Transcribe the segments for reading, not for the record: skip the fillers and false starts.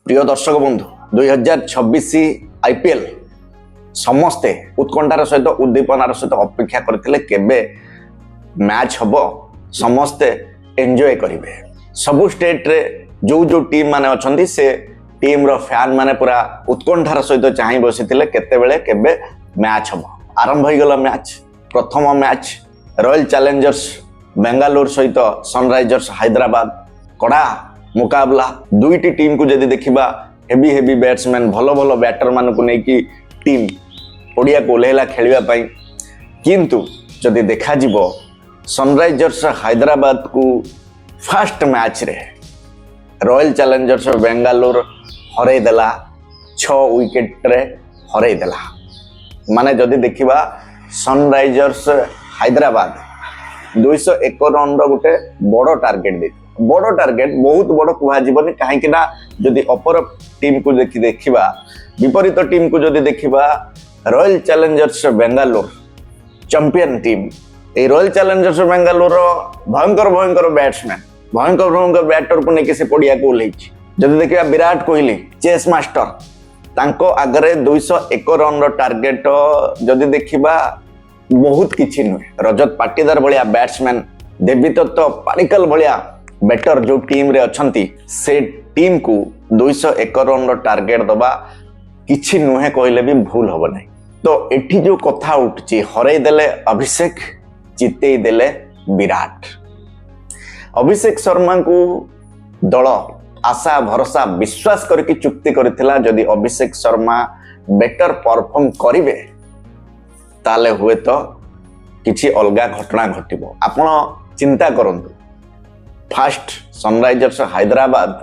प्रिय दर्शक बंधु 2026 आईपीएल समस्ते उत्कंठार सहित उद्दीपनार सहित अपेक्षा करते केबे मैच हम समस्ते एंजॉय करेंगे। सबु स्टेट रे जो जो टीम माने अछंती से टीम रो फैन माने पूरा उत्कंठार सहित चाहि बसिथिले केतेबेले केबे मैच हम। आरंभ हो गला मैच। प्रथम मैच रॉयल चैलेंजर्स बेंगालुरु सहित सनराइजर्स हैदराबाद कड़ा मुकाबला। दुईटी टीम को जदि देखिबा हेवी हेवी बैट्समैन भलो भलो बैटर मान को लेकी टीम ओडिया को ओल्हेला खेलिबा पई, किंतु जदि देखा जिवो सनराइजर्स हैदराबाद को फर्स्ट मैच रे रॉयल चैलेंजर्स बेंगालुरु हरै देला 6 विकेट रे हरै देला। माने जदि देखिबा सनराइजर्स हैदराबाद 201 रन रो गोटे बड़ टार्गेट दे। बड़ टार्गेट बहुत बड़ कुहा जीवनी कहीं ना जदि अपर टीम को देखिबा विपरीत टीम को जदि देखिबा royal challengers Bengaluru champion team. ए रॉयल चैलेंजर्स बेंगालुरु भयंकर भयंकर बैट्समैन भयंकर भयंकर बैटर को लेके से पड़िया को ओल्हेछि। जदि देखिबा विराट कोहली चेस मास्टर तांको आगरे 201 रन रो टार्गेट जदि देखिबा बहुत किछि नुहे। रजत पाटीदार भलिया बैट्समैन देवीदत्त पारिकल भलिया बैटर जो टीम रे अछंती से टीम को 201 रन रो टार्गेट दबा किछि नुहे कहले भी भूल हबो नै। तो एठी जो कथा उठछि हरै देले अभिषेक जितेई देले विराट। अभिषेक शर्मा को दल आशा भरोसा विश्वास करके चुक्ति करथिला जदि अभिषेक शर्मा बेटर परफॉर्म करिवे ताले हुए तो किछि अलगा घटना घटिबो। आपण चिंता करंतु फास्ट सनराइजर्स हैदराबाद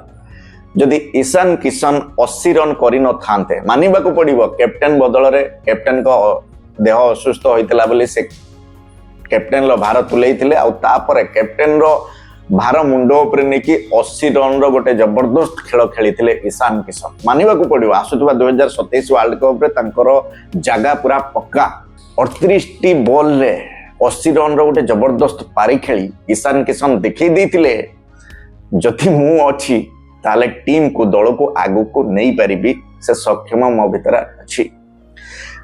जदि ईशान किशन 80 रन करि न थांते मानिबा को पड़िबो कैप्टन बदल रे कैप्टन को देह असुस्थ होइतला बोली से कैप्टन लो भार तुलेइथिले आ तापर कैप्टन रो भार मुंड ऊपर नेकी 80 रन रो गोटे जबरदस्त खेल खेलिथिले ईशान किशन। मानिबा को पड़िबो आसुतबा 2027 वर्ल्ड कप रे तांकर जागा पूरा पक्का। 38 टी बॉल रे 80 रन रो गोटे जबरदस्त पारी खेली ईशान किशन देखै दैथिले जति मु अछि ताले टीम को दल को आगु को नहीं पारिबी से सक्षम मो भीतर अछि।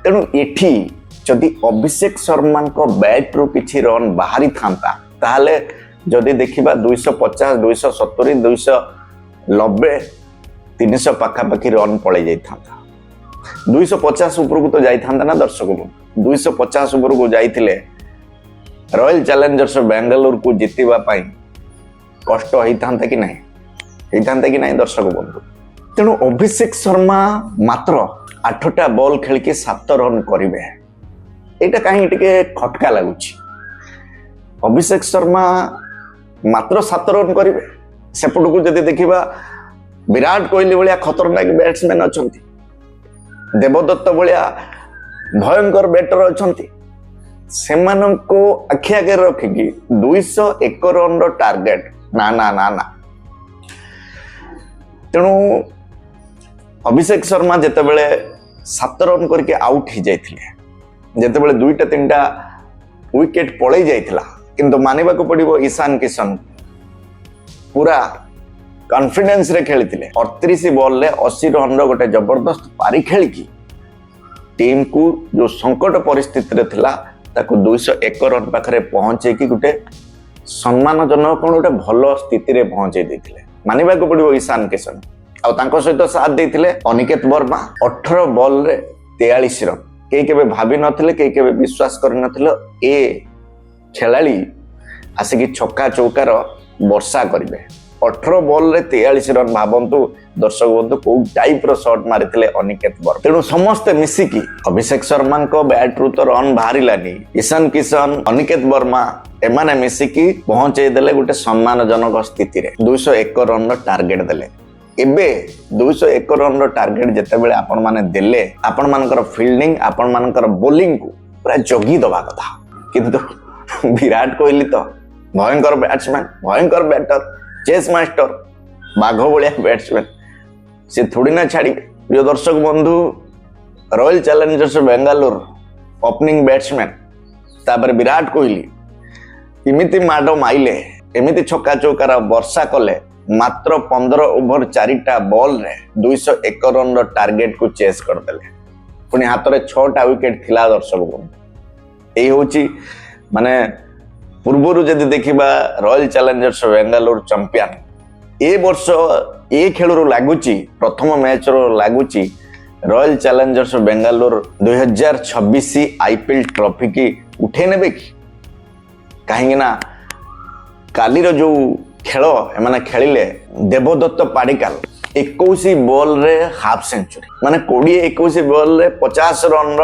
तेणु एठी जदि अभिषेक शर्मा को बैट रो किछि रन बाहरी थांता ताले जदि देखिबा 250 270 290 300 पाखा पाखी रन पळे जाई थांता। 250 ऊपर को तो जाई थांता ना दर्शक। 250 ऊपर को जाइथिले रॉयल चैलेंजर्स बेंगालुरु को जितिबा पाई कष्ट होई थांता कि नहीं दर्शक बंधु। तेणु अभिषेक शर्मा मात्र 8टा बॉल खेल के 7 रन करिवे एटा कहीं टिके खटका लागुछि। अभिषेक शर्मा मात्र 7 रन करिवे सेपट को जदि देखिबा विराट कोहली भलिया खतरनाक बैट्समैन अछंती, देवदत्त भलिया भयंकर बैटर अछंती, सेमानको आखि आगे रखिकी 201 रन रो टार्गेट ना ना ना ना। तेणु अभिषेक शर्मा जेतेबेले 7 रन करके आउट हो जाइथिले जेतेबेले 2टा 3टा विकेट पळै जाइथिला, किंतु मानिबा को पड़िबो ईशान किशन पूरा कॉन्फिडेंस रे खेलिथिले। 38 बॉल ले 80 रन रो गोटे जबरदस्त पारी खेलिकी टीम को जो संकट परिस्थिति रे थिला ताको 201 रन पाखरे पहुंचे कि गोटे सम्मानजनक कोन गोटे भलो स्थिति रे पहुंचे दैथिले। मानिबा को पड़िबो ईशान किशन आ तांको सहित साथ देथिले अनिकेत वर्मा 18 बॉल रे 43 रन। केई केबे भाबी नथिले केई केबे विश्वास कर नथिले ए खेलाड़ी आसिकी छक्का चौकार वर्षा करिवे। 18 बॉल रे 43 रन भाबंतु दर्शक बंधु को टाइप रो शॉट मारिथिले अनिकेत वर्मा। तेणु समस्ते मिसिकी अभिषेक शर्मा को बैट रु तो रन बाहरिलानी ईशान किशन अनिकेत वर्मा एमाने मिसिकी पहुंचे देले गोटे सम्मानजनक स्थिति रे 201 रन रो टार्गेट देले। एबे 201 रन रो टार्गेट जेतेबेले आपण माने देले आपण मानकर फील्डिंग आपण मानकर बॉलिंग को पूरा जगी दबा कथा, किंतु विराट कोहली तो भयंकर बैट्समैन भयंकर बैटर चेस मास्टर बाघ भलिया बैट्समैन से थोड़ी ना छाड़ी। प्रिय दर्शक बंधु royal challengers Bengaluru opening batsman तापर विराट कोहली इमिति माडो माइले एमिति छक्का चौकार वर्षा कले मात्र 15 ओवर 4टा बॉल रे 201 रन रो टार्गेट को चेस करदेले पुणी हाथ में 6टा विकेट थिला दर्शक बंधु यही हूँ माने पूर्वर जदि देखा रॉयल चैलेंजर्स बेंगालुरु चैंपियन ए वर्ष ए खेल लगुच प्रथम मैच लगुच royal challengers Bengaluru 2026 IPL trophy की उठे ने कि कहीं कालीर जो खेल एमाने खेलिले देवदत्त पाडिकाल 21 बॉल रे हाफ सेंचुरी माने 20-21 बॉल रे 50 रन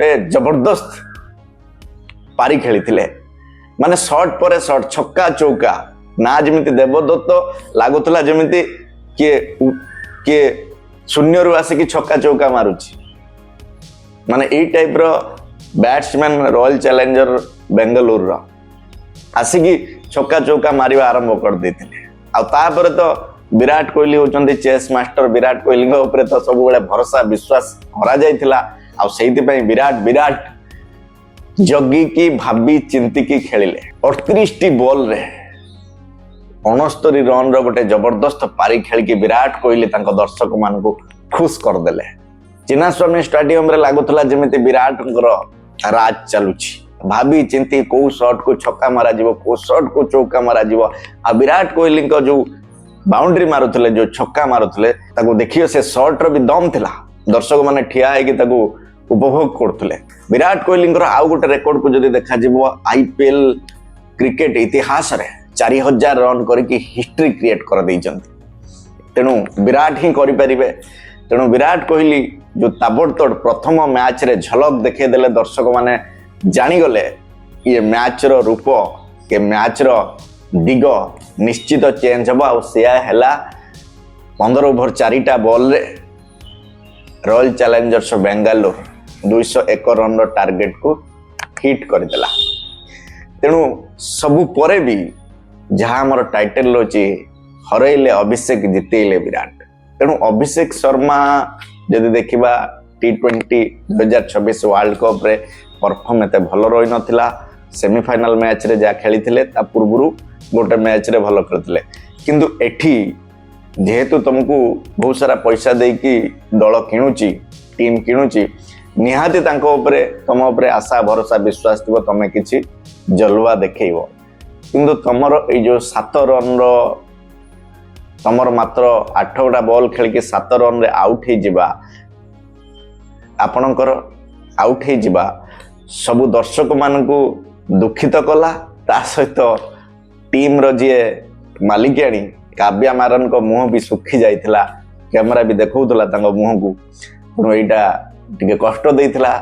रे जबरदस्त पारी खेली माने शॉट पर शॉट छक्का चौका ना जमिति देवदत्त लागुला जमिति किए शून्य रू आसिक छक्का चौका मारुची माने ए टाइप रो बैट्समैन रॉयल चैलेंजर बेंगलुरु आसिक छक्का चौका मारिबा आरंभ कर देथिले आ तापर तो विराट कोहली होचंदी चेस मास्टर विराट कोहली ऊपर तो सब बेले भरोसा विश्वास हरा जाइथिला आ सेहिति पई विराट जगी की भाबी चिंती की खेलिले 38 बॉल रे 69 रन रो गोटे जबरदस्त पारी खेल की विराट कोहली तांको दर्शक मान को खुश कर देले चिन्नास्वामी स्टेडियम रे लागुतला जेमिति विराट राज चलुची भाभी चिंती को शॉट को छक्का मारा जीवो को शॉट को चौका मारा जीवो आ विराट कोहली को जो बाउंड्री मारुथले जो छक्का मारुथले ताको देखियो से शॉट रो भी दम थिला दर्शक माने ठिया है कि ताको उपभोग करथले विराट कोहली आउ गोटे रेकर्ड को जदि देखा जीवो आईपीएल क्रिकेट इतिहास रे 4000 रन करके हिस्ट्री क्रिएट कर देइचंती तेणु विराट ही करि परिबे तेणु विराट कोहली जो ताबड़तोड़ प्रथम मैच रे झलक देखे देले दर्शक माने जानी गले ये मैच रो रूप ये मैच रो दिग निश्चित चेंज हबा और सेया हैला 15 ओवर 4टा बॉल रे रॉयल चैलेंजर्स बेंगालुरु 201 रन रो टार्गेट को हिट कर देला तेणु सबु परे भी जहाँ हमर टाइटल अछि हरैले अभिषेक जितेले विराट तेणु अभिषेक शर्मा यदि देखिबा T20 2026 वर्ल्ड कप रे परफॉर्म एते भलो रही नथिला सेमीफाइनल मैच रे जा खेली ता पूर्वरु गोटे मैच रे भलो करथिले किंतु एठी जेहेतु तुमको बहुत सारा पैसा देकी दल किणुची टीम किणुची निहाती तांको उपरे तुम उपरे आशा भरोसा विश्वास थिबो तमे किछि जलवा देखैबो किंतु तमर ए जो 7 रन रो तमर मात्र 8टा बॉल खेल के 7 रन रे आउट हे जिबा आपणकर आउट हे जिबा सबु दर्शक मान को दुखित कला ता सहित टीम रो जे मालिकाणी काव्या मारन को मुंह भी सुखी जाइथिला कैमरा भी देखौतला तांको मुंह को पुरो एटा टिके कष्ट देइथिला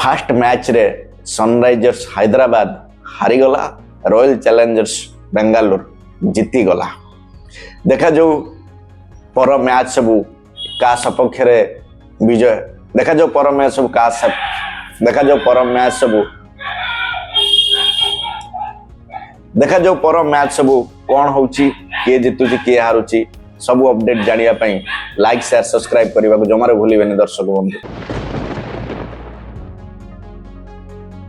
फर्स्ट मैच रे सनराइजर्स हैदराबाद हारी गला रॉयल चैलेंजर्स बेंगालुरु जीती गला देखा जो पर मैच सबु का सपक्ष रे विजय देखा जो पर मैच सब का देखा जो पर मैच सबु देखा जो पर मैच सबु कौन होची किए जितुची किए हारुची सब अपडेट जानिया पई लाइक शेयर सब्सक्राइब करबा को जमारे भूलिबेनी दर्शक बंधु।